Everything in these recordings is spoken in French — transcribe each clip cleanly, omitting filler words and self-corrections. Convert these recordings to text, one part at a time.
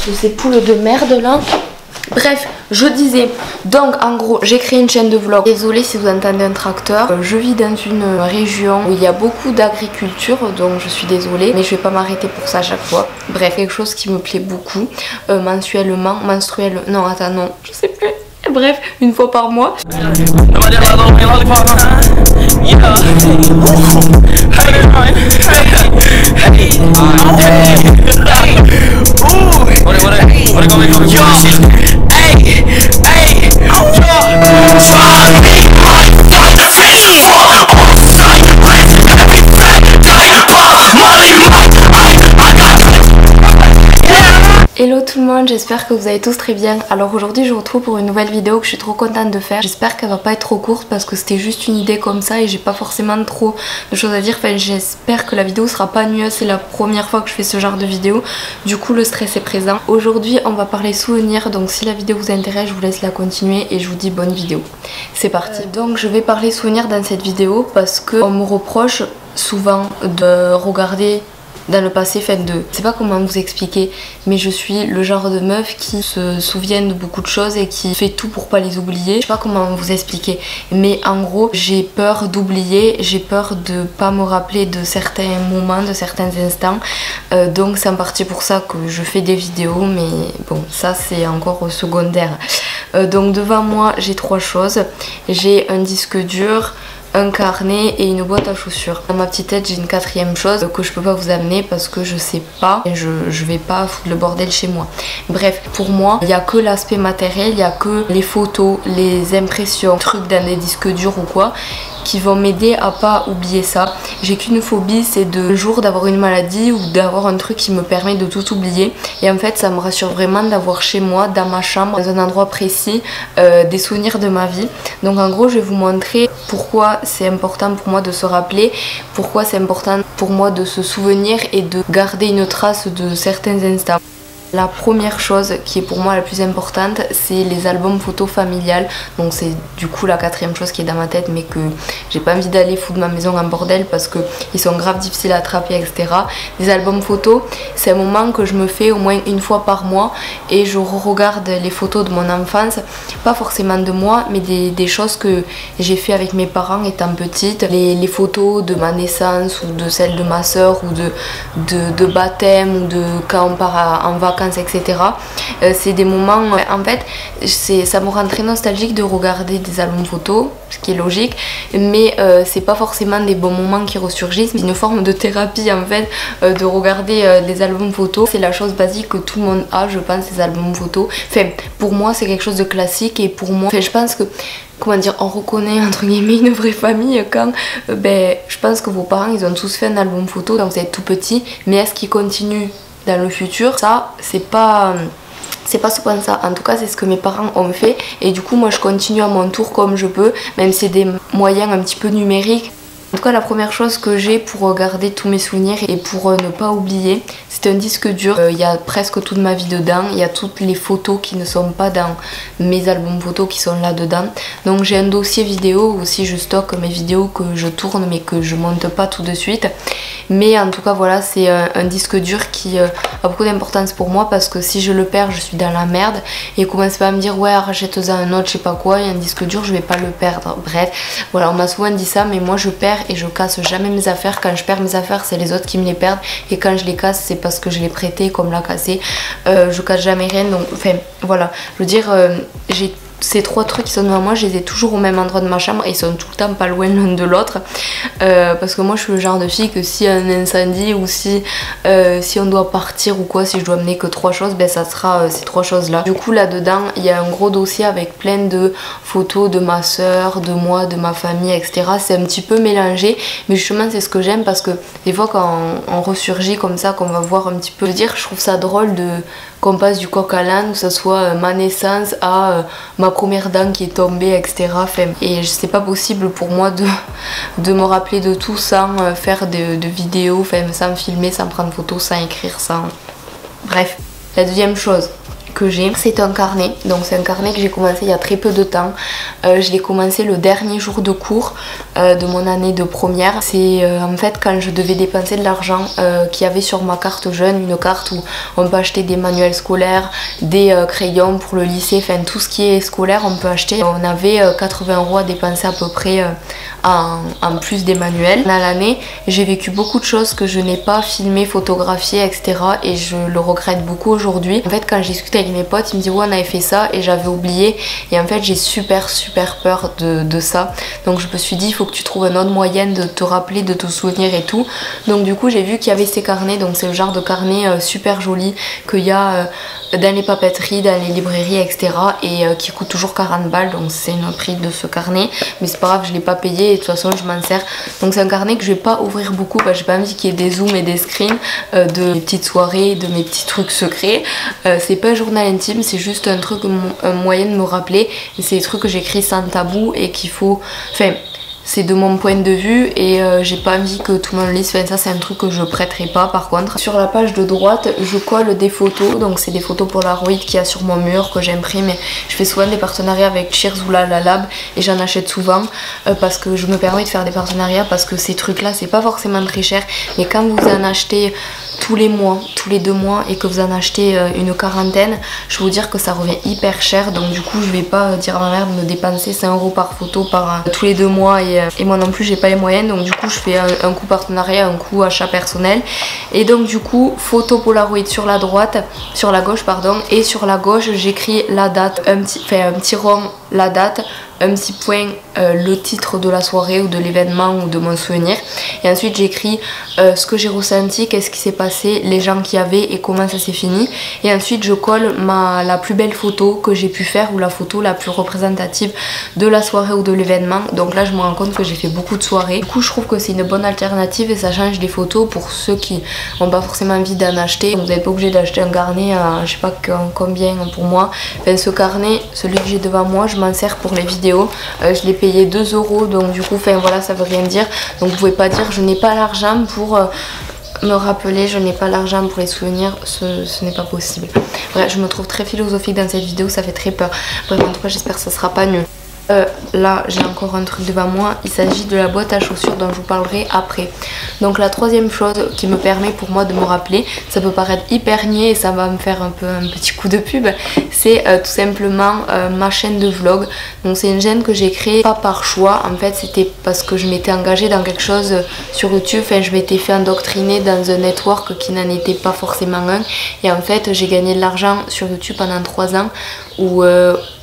de ces poules de merde là. Bref, je disais, donc en gros j'ai créé une chaîne de vlog. Désolée si vous entendez un tracteur, je vis dans une région où il y a beaucoup d'agriculture, donc je suis désolée, mais je vais pas m'arrêter pour ça à chaque fois. Bref, quelque chose qui me plaît beaucoup, mensuellement, non attends non, je sais plus. Bref, une fois par mois. Hello tout le monde, j'espère que vous allez tous très bien. Alors aujourd'hui je vous retrouve pour une nouvelle vidéo que je suis trop contente de faire. J'espère qu'elle va pas être trop courte parce que c'était juste une idée comme ça et j'ai pas forcément trop de choses à dire. Enfin j'espère que la vidéo sera pas nulle, c'est la première fois que je fais ce genre de vidéo. Du coup le stress est présent. Aujourd'hui on va parler souvenirs, donc si la vidéo vous intéresse je vous laisse la continuer et je vous dis bonne vidéo. C'est parti. Donc je vais parler souvenirs dans cette vidéo parce que on me reproche souvent de regarder dans le passé, fait de... Je sais pas comment vous expliquer, mais je suis le genre de meuf qui se souvient de beaucoup de choses et qui fait tout pour pas les oublier. Je sais pas comment vous expliquer, mais en gros, j'ai peur d'oublier, j'ai peur de pas me rappeler de certains moments, de certains instants. Donc c'est en partie pour ça que je fais des vidéos, mais bon, ça c'est encore secondaire. Donc devant moi, j'ai trois choses. J'ai un disque dur, un carnet et une boîte à chaussures. Dans ma petite tête j'ai une quatrième chose que je peux pas vous amener parce que je sais pas et je vais pas foutre le bordel chez moi. Bref, pour moi il y a que l'aspect matériel, il y a que les photos, les impressions, trucs dans des disques durs ou quoi qui vont m'aider à pas oublier ça. J'ai qu'une phobie, c'est de un jour d'avoir une maladie ou d'avoir un truc qui me permet de tout oublier. Et en fait ça me rassure vraiment d'avoir chez moi, dans ma chambre, dans un endroit précis, des souvenirs de ma vie. Donc en gros je vais vous montrer pourquoi c'est important pour moi de se rappeler, pourquoi c'est important pour moi de se souvenir et de garder une trace de certains instants. La première chose qui est pour moi la plus importante, c'est les albums photos familiales. Donc c'est du coup la quatrième chose qui est dans ma tête, mais que j'ai pas envie d'aller foutre ma maison en bordel parce que ils sont grave difficiles à attraper, etc. Les albums photos, c'est un moment que je me fais au moins une fois par mois et je regarde les photos de mon enfance, pas forcément de moi, mais des choses que j'ai fait avec mes parents étant petite. Les photos de ma naissance ou de celle de ma soeur ou de baptême ou de quand on part en vacances, etc. C'est des moments, en fait ça me rend très nostalgique de regarder des albums photos, ce qui est logique, mais c'est pas forcément des bons moments qui ressurgissent. C'est une forme de thérapie en fait, de regarder les albums photos. C'est la chose basique que tout le monde a, je pense, les albums photos. Enfin pour moi c'est quelque chose de classique et pour moi, enfin, je pense que comment dire, on reconnaît entre guillemets une vraie famille quand je pense que vos parents ils ont tous fait un album photo quand vous êtes tout petit, mais est-ce qu'ils continuent dans le futur? Ça c'est pas souvent ça. En tout cas c'est ce que mes parents ont fait et du coup moi je continue à mon tour comme je peux, même si c'est des moyens un petit peu numériques. En tout cas la première chose que j'ai pour garder tous mes souvenirs et pour ne pas oublier, c'est un disque dur. Il y a presque toute ma vie dedans, il y a toutes les photos qui ne sont pas dans mes albums photos qui sont là dedans. Donc j'ai un dossier vidéo où aussi je stocke mes vidéos que je tourne mais que je monte pas tout de suite. Mais en tout cas voilà, c'est un disque dur qui a beaucoup d'importance pour moi parce que si je le perds je suis dans la merde et commence pas à me dire ouais rachète-en un autre je sais pas quoi, il y a un disque dur je vais pas le perdre. Bref voilà, on m'a souvent dit ça mais moi je perds et je casse jamais mes affaires. Quand je perds mes affaires c'est les autres qui me les perdent et quand je les casse c'est parce que je l'ai prêté comme l'a cassé. Je casse jamais rien, donc enfin voilà, je veux dire j'ai ces trois trucs qui sont devant moi, je les ai toujours au même endroit de ma chambre et ils sont tout le temps pas loin l'un de l'autre parce que moi je suis le genre de fille que s'il y a un incendie ou si on doit partir ou quoi, si je dois amener que trois choses, ben ça sera ces trois choses là. Du coup là dedans il y a un gros dossier avec plein de photos de ma soeur, de moi, de ma famille, etc. C'est un petit peu mélangé mais justement c'est ce que j'aime parce que des fois quand on ressurgit comme ça, qu'on va voir un petit peu, je trouve ça drôle de qu'on passe du coq à l'âne, que ce soit ma naissance à ma première dent qui est tombée, etc. Et c'est pas possible pour moi de me rappeler de tout sans faire de vidéos, sans filmer, sans prendre photo, sans écrire, sans... Bref. La deuxième chose que j'ai. C'est un carnet, donc c'est un carnet que j'ai commencé il y a très peu de temps. Je l'ai commencé le dernier jour de cours de mon année de première. C'est en fait quand je devais dépenser de l'argent qu'il y avait sur ma carte jeune, une carte où on peut acheter des manuels scolaires, des crayons pour le lycée, enfin tout ce qui est scolaire on peut acheter. On avait 80 € à dépenser à peu près en plus des manuels. Dans l'année, j'ai vécu beaucoup de choses que je n'ai pas filmé, photographié, etc. Et je le regrette beaucoup aujourd'hui. En fait, quand j'ai discuté avec mes potes, ils me disaient ouais on avait fait ça et j'avais oublié. Et en fait, j'ai super peur de ça. Donc je me suis dit il faut que tu trouves un autre moyen de te rappeler, de te souvenir et tout. Donc du coup, j'ai vu qu'il y avait ces carnets. Donc c'est le genre de carnet super joli qu'il y a dans les papeteries, dans les librairies, etc. Et qui coûte toujours 40 balles. Donc c'est le prix de ce carnet. Mais c'est pas grave, je l'ai pas payé et de toute façon je m'en sers. Donc c'est un carnet que je vais pas ouvrir beaucoup parce que j'ai pas envie qu'il y ait des zooms et des screens de mes petites soirées, de mes petits trucs secrets. C'est pas un journal intime, c'est juste un truc, un moyen de me rappeler. Et c'est des trucs que j'écris sans tabou et qu'il faut... Enfin, c'est de mon point de vue et j'ai pas envie que tout le monde lise. Enfin, ça c'est un truc que je prêterai pas par contre. Sur la page de droite, je colle des photos. Donc c'est des photos Polaroid qu'il y a sur mon mur que j'imprime. Je fais souvent des partenariats avec Cheers ou La Lab et j'en achète souvent parce que je me permets de faire des partenariats parce que ces trucs là c'est pas forcément très cher. Mais quand vous en achetez tous les mois, tous les 2 mois et que vous en achetez une quarantaine, je peux vous dire que ça revient hyper cher. Donc du coup je vais pas dire à ma mère de me dépenser 5 € par photo par tous les 2 mois et moi non plus j'ai pas les moyens. Donc du coup je fais un coup partenariat, un coup achat personnel. Et donc du coup photo Polaroid sur la droite, sur la gauche pardon, et sur la gauche j'écris la date, un petit rond la date, un petit point le titre de la soirée ou de l'événement ou de mon souvenir, et ensuite j'écris ce que j'ai ressenti, qu'est-ce qui s'est passé, les gens qu'il y avait et comment ça s'est fini, et ensuite je colle la plus belle photo que j'ai pu faire ou la photo la plus représentative de la soirée ou de l'événement. Donc là je me rends compte que j'ai fait beaucoup de soirées, du coup je trouve que c'est une bonne alternative et ça change des photos pour ceux qui n'ont pas forcément envie d'en acheter. Vous n'êtes pas obligé d'acheter un carnet à je sais pas combien pour moi. Enfin, ce carnet, celui que j'ai devant moi, je m'en sers pour les vidéos. Je l'ai payé 2 €, donc du coup enfin voilà, ça veut rien dire. Donc vous pouvez pas dire je n'ai pas l'argent pour me rappeler, je n'ai pas l'argent pour les souvenirs, ce n'est pas possible. Bref, je me trouve très philosophique dans cette vidéo, ça fait très peur. Bref, en tout cas j'espère que ça sera pas nul. Là j'ai encore un truc devant moi, il s'agit de la boîte à chaussures dont je vous parlerai après. Donc la troisième chose qui me permet pour moi de me rappeler, ça peut paraître hyper niais et ça va me faire un petit coup de pub, c'est tout simplement ma chaîne de vlog. Donc c'est une chaîne que j'ai créée pas par choix, en fait c'était parce que je m'étais engagée dans quelque chose sur YouTube, enfin je m'étais fait endoctriner dans un network qui n'en était pas forcément un, et en fait j'ai gagné de l'argent sur YouTube pendant 3 ans où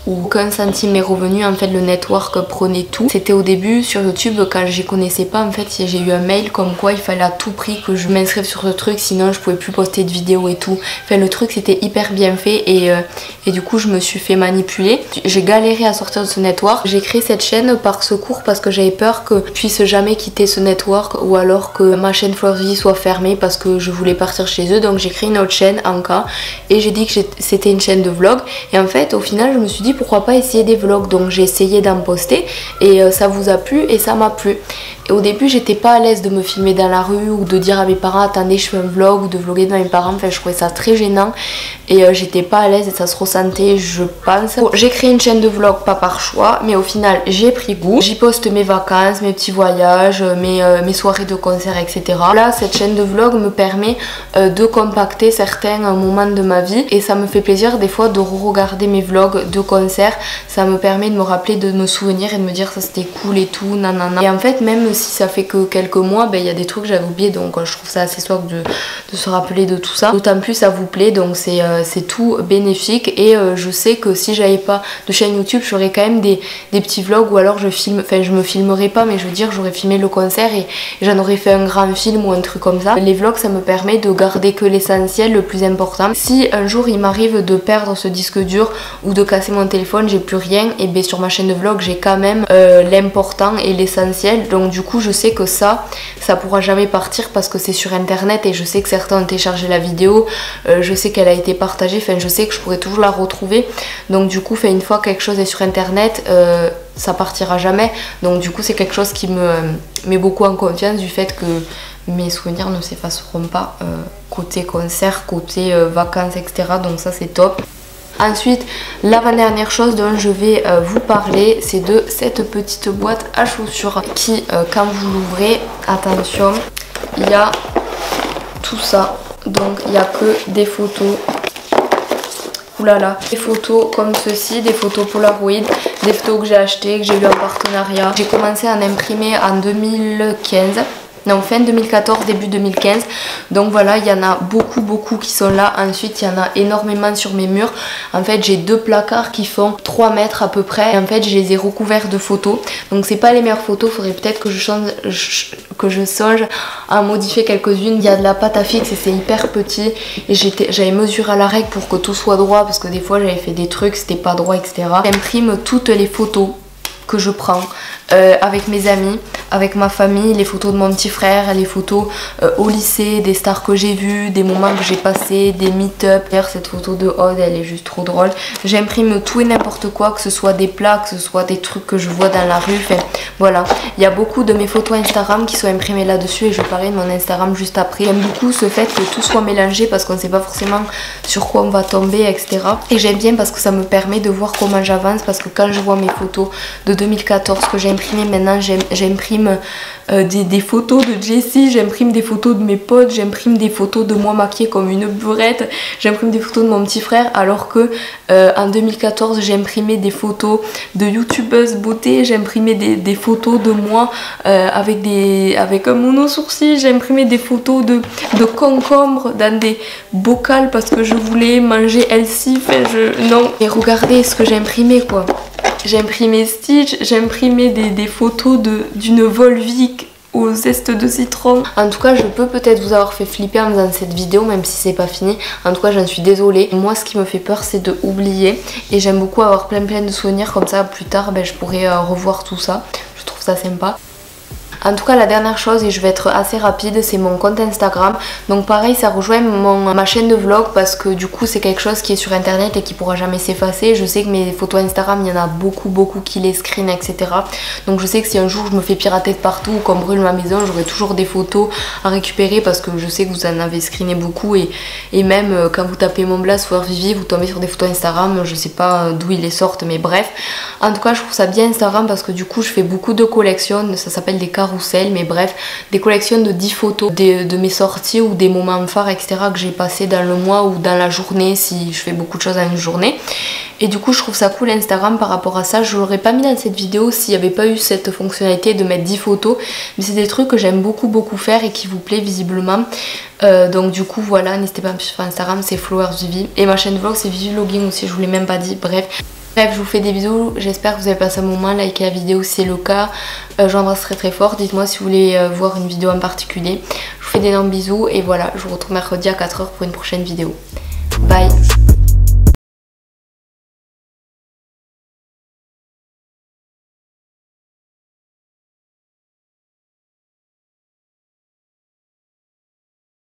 aucun centime m'est revenu. En fait le network prenait tout. C'était au début sur YouTube quand j'y connaissais pas, en fait j'ai eu un mail comme quoi il fallait à tout prix que je m'inscrive sur ce truc sinon je pouvais plus poster de vidéos et tout. Enfin le truc c'était hyper bien fait et du coup je me suis fait manipuler. J'ai galéré à sortir de ce network. J'ai créé cette chaîne par secours parce que j'avais peur que je puisse jamais quitter ce network ou alors que ma chaîne Floresvie soit fermée parce que je voulais partir chez eux. Donc j'ai créé une autre chaîne en cas et j'ai dit que c'était une chaîne de vlog et en fait au final je me suis dit pourquoi pas essayer des vlogs. Donc j'ai essayé d'en poster et ça vous a plu et ça m'a plu. Et au début j'étais pas à l'aise de me filmer dans la rue ou de dire à mes parents attendez je fais un vlog ou de vlogger devant mes parents, enfin je trouvais ça très gênant et j'étais pas à l'aise et ça se ressentait je pense. Bon, j'ai créé une chaîne de vlog pas par choix mais au final j'ai pris goût, j'y poste mes vacances, mes petits voyages, mes soirées de concert, etc. Là cette chaîne de vlog me permet de compacter certains moments de ma vie et ça me fait plaisir des fois de re-regarder mes vlogs de concert, ça me permet de me rappeler de nos souvenirs et de me dire ça c'était cool et tout nanana. Et en fait même si ça fait que quelques mois, ben, y a des trucs que j'avais oublié donc je trouve ça assez soif de se rappeler de tout ça. D'autant plus ça vous plaît donc c'est tout bénéfique et je sais que si j'avais pas de chaîne YouTube j'aurais quand même des petits vlogs ou alors je me filmerai pas mais je veux dire j'aurais filmé le concert et j'en aurais fait un grand film ou un truc comme ça. Les vlogs ça me permet de garder que l'essentiel, le plus important. Si un jour il m'arrive de perdre ce disque dur ou de casser mon téléphone, j'ai plus rien et bien sur ma chaîne de vlog j'ai quand même l'important et l'essentiel. Donc du coup je sais que ça pourra jamais partir parce que c'est sur internet et je sais que certains ont téléchargé la vidéo, je sais qu'elle a été partagée, enfin je sais que je pourrais toujours la retrouver. Donc du coup une fois quelque chose est sur internet ça partira jamais. Donc du coup c'est quelque chose qui me met beaucoup en confiance du fait que mes souvenirs ne s'effaceront pas côté concert, côté vacances, etc. Donc ça c'est top. Ensuite, l'avant-dernière chose dont je vais vous parler, c'est de cette petite boîte à chaussures qui, quand vous l'ouvrez, attention, il y a tout ça. Donc il n'y a que des photos. Oulala, des photos comme ceci, des photos Polaroid, des photos que j'ai achetées, que j'ai eu en partenariat. J'ai commencé à en imprimer en 2015. Non, fin 2014, début 2015. Donc voilà, il y en a beaucoup qui sont là. Ensuite, il y en a énormément sur mes murs. En fait, j'ai 2 placards qui font 3 mètres à peu près. Et en fait, je les ai recouverts de photos. Donc c'est pas les meilleures photos. Il faudrait peut-être que je songe à modifier quelques-unes. Il y a de la pâte à fixe et c'est hyper petit. Et j'avais mesuré à la règle pour que tout soit droit. Parce que des fois, j'avais fait des trucs, c'était pas droit, etc. J'imprime toutes les photos que je prends avec mes amis, avec ma famille, les photos de mon petit frère, les photos au lycée, des stars que j'ai vues, des moments que j'ai passés, des meet-up. D'ailleurs cette photo de Aude, elle est juste trop drôle. J'imprime tout et n'importe quoi, que ce soit des plats, que ce soit des trucs que je vois dans la rue. Enfin voilà, il y a beaucoup de mes photos Instagram qui sont imprimées là-dessus et je parlerai de mon Instagram juste après. J'aime beaucoup ce fait que tout soit mélangé parce qu'on ne sait pas forcément sur quoi on va tomber, etc. Et j'aime bien parce que ça me permet de voir comment j'avance, parce que quand je vois mes photos de 2014 que j'ai imprimées, maintenant j'imprime des photos de Jessie, j'imprime des photos de mes potes, j'imprime des photos de moi maquillée comme une burette, j'imprime des photos de mon petit frère, alors que en 2014 j'imprimais des photos de youtubeuse beauté, j'imprimais des photos de moi avec un mono sourcil, j'imprimais des photos de concombres dans des bocals parce que je voulais manger healthy. Non, et regardez ce que j'ai imprimé quoi. J'ai imprimé Stitch, j'ai imprimé des photos d'une Volvic au zeste de citron. En tout cas, je peux peut-être vous avoir fait flipper en faisant cette vidéo, même si c'est pas fini. En tout cas, j'en suis désolée. Moi, ce qui me fait peur, c'est de oublier. Et j'aime beaucoup avoir plein de souvenirs, comme ça, plus tard, je pourrais revoir tout ça. Je trouve ça sympa. En tout cas, la dernière chose, et je vais être assez rapide, c'est mon compte Instagram. Donc pareil, ça rejoint ma chaîne de vlog parce que du coup c'est quelque chose qui est sur internet et qui pourra jamais s'effacer. Je sais que mes photos Instagram, il y en a beaucoup qui les screen, etc. Donc je sais que si un jour je me fais pirater de partout ou qu'on brûle ma maison, j'aurai toujours des photos à récupérer parce que je sais que vous en avez screené beaucoup. Et même quand vous tapez mon blast Flower Vivi, vous tombez sur des photos Instagram, je sais pas d'où ils les sortent, mais bref. En tout cas, je trouve ça bien Instagram parce que du coup je fais beaucoup de collections, ça s'appelle des carousels, mais bref, des collections de 10 photos de mes sorties ou des moments phares, etc. que j'ai passé dans le mois ou dans la journée si je fais beaucoup de choses dans une journée. Et du coup je trouve ça cool Instagram par rapport à ça. Je l'aurais pas mis dans cette vidéo s'il n'y avait pas eu cette fonctionnalité de mettre 10 photos, mais c'est des trucs que j'aime beaucoup faire et qui vous plaît visiblement. Donc du coup voilà, n'hésitez pas à me suivre sur Instagram, c'est Flowers Vivi, et ma chaîne vlog c'est Vivi Vlogging aussi, je vous l'ai même pas dit. Bref, je vous fais des bisous, j'espère que vous avez passé un moment, likez la vidéo si c'est le cas, j'embrasse très fort, dites-moi si vous voulez voir une vidéo en particulier. Je vous fais d'énormes bisous et voilà, je vous retrouve mercredi à 4 h pour une prochaine vidéo. Bye.